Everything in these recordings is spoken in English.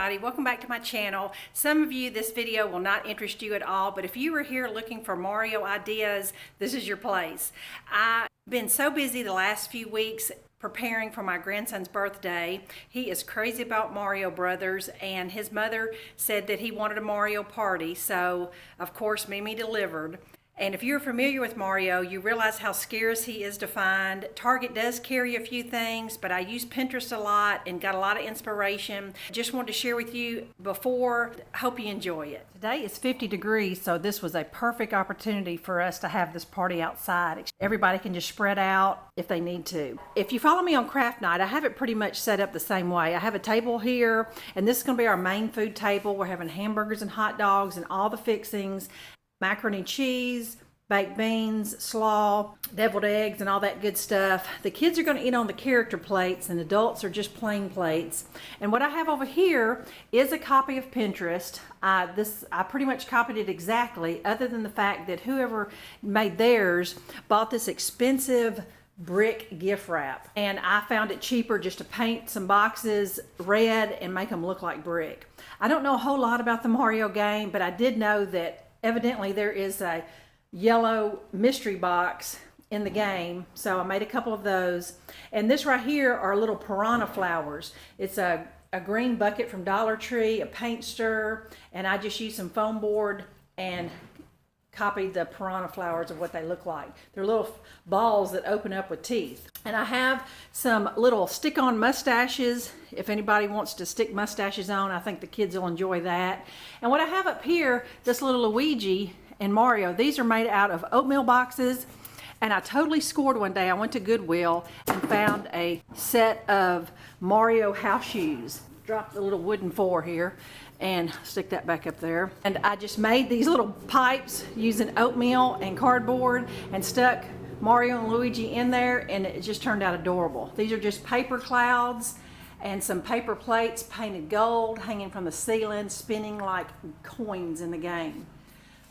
everybody, welcome back to my channel. Some of you, this video will not interest you at all, but if you were here looking for Mario ideas, this is your place. I've been so busy the last few weeks preparing for my grandson's birthday. He is crazy about Mario Brothers, and his mother said that he wanted a Mario party, so of course Mimi delivered. And if you're familiar with Mario, you realize how scarce he is to find. Target does carry a few things, but I use Pinterest a lot and got a lot of inspiration. Just wanted to share with you before. Hope you enjoy it. Today is 50 degrees, so this was a perfect opportunity for us to have this party outside. Everybody can just spread out if they need to. If you follow me on Craft Night, I have it pretty much set up the same way. I have a table here, and this is going to be our main food table. We're having hamburgers and hot dogs and all the fixings. Macaroni and cheese, baked beans, slaw, deviled eggs, and all that good stuff. The kids are going to eat on the character plates, and adults are just plain plates. And what I have over here is a copy of Pinterest. I pretty much copied it exactly, other than the fact that whoever made theirs bought this expensive brick gift wrap, and I found it cheaper just to paint some boxes red and make them look like brick. I don't know a whole lot about the Mario game, but I did know that evidently there is a yellow mystery box in the game, so I made a couple of those. And this right here are little piranha flowers. It's a green bucket from Dollar Tree, a paint stir, and I just used some foam board and copied the piranha flowers of what they look like. They're little balls that open up with teeth. And I have some little stick-on mustaches. If anybody wants to stick mustaches on, I think the kids will enjoy that. And what I have up here, this little Luigi and Mario, these are made out of oatmeal boxes. And I totally scored one day. I went to Goodwill and found a set of Mario house shoes. Drop the little wooden four here and stick that back up there. And I just made these little pipes using oatmeal and cardboard and stuck Mario and Luigi in there, and it just turned out adorable. These are just paper clouds and some paper plates painted gold hanging from the ceiling, spinning like coins in the game.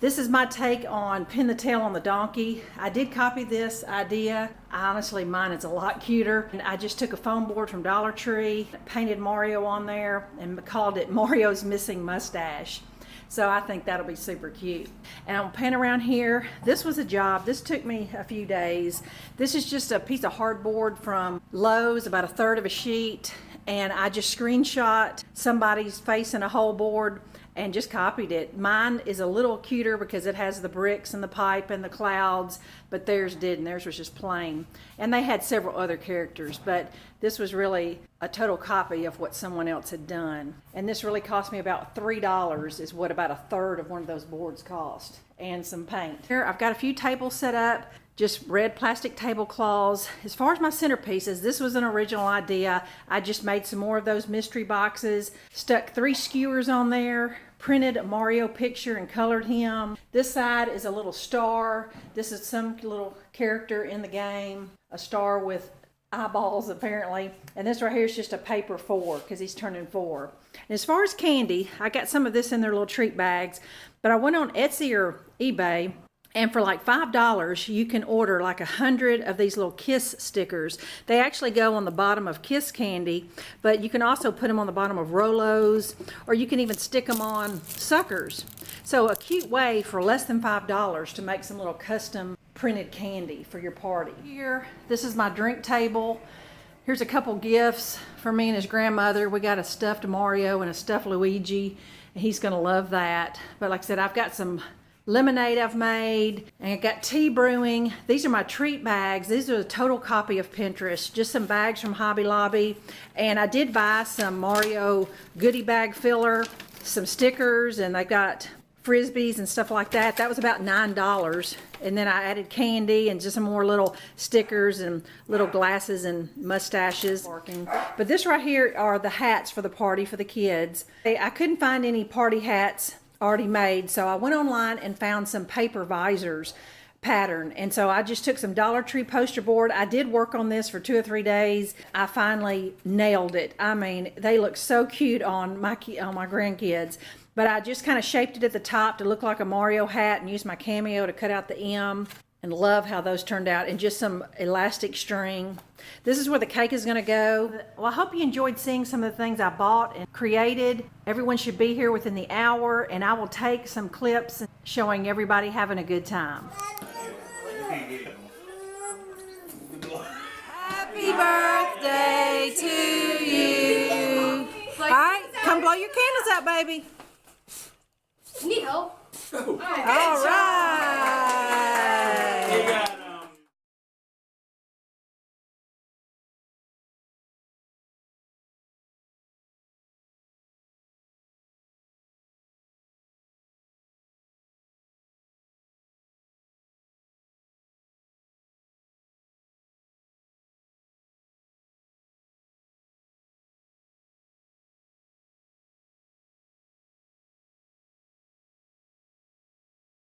This is my take on Pin the Tail on the Donkey. I did copy this idea. Honestly, mine is a lot cuter. And I just took a foam board from Dollar Tree, painted Mario on there, and called it Mario's Missing Mustache. So I think that'll be super cute. And I'll pan around here. This was a job. This took me a few days. This is just a piece of hardboard from Lowe's, about 1/3 of a sheet. And I just screenshot somebody's face in a whole board and just copied it. Mine is a little cuter because it has the bricks and the pipe and the clouds, but theirs didn't. Theirs was just plain. And they had several other characters, but this was really a total copy of what someone else had done. And this really cost me about $3, is what about 1/3 of one of those boards cost, and some paint. Here I've got a few tables set up, just red plastic tablecloths. As far as my centerpieces, this was an original idea. I just made some more of those mystery boxes, stuck 3 skewers on there, printed a Mario picture and colored him. This side is a little star. This is some little character in the game, a star with eyeballs apparently. And this right here is just a paper 4 because he's turning 4. And as far as candy, I got some of this in their little treat bags, but I went on Etsy or eBay, and for like $5, you can order like 100 of these little Kiss stickers. They actually go on the bottom of Kiss candy, but you can also put them on the bottom of Rolos, or you can even stick them on suckers. So a cute way for less than $5 to make some little custom printed candy for your party. Here, this is my drink table. Here's a couple gifts for me and his grandmother. We got a stuffed Mario and a stuffed Luigi, and he's gonna love that. But like I said, I've got some lemonade I've made, and I got tea brewing. These are my treat bags. These are a total copy of Pinterest, just some bags from Hobby Lobby. And I did buy some Mario goodie bag filler, some stickers, and I got Frisbees and stuff like that. That was about $9. And then I added candy and just some more little stickers and little glasses and mustaches. But this right here are the hats for the party for the kids. I couldn't find any party hats already made, so I went online and found some paper visors pattern, and so I just took some Dollar Tree poster board. I did work on this for 2 or 3 days. I finally nailed it. I mean, they look so cute on my grandkids, but I just kind of shaped it at the top to look like a Mario hat and used my Cameo to cut out the M. And love how those turned out, and just some elastic string. This is where the cake is gonna go. Well, I hope you enjoyed seeing some of the things I bought and created. Everyone should be here within the hour, and I will take some clips showing everybody having a good time. Happy birthday to you. All right, come blow your candles out, baby. Need help? All right.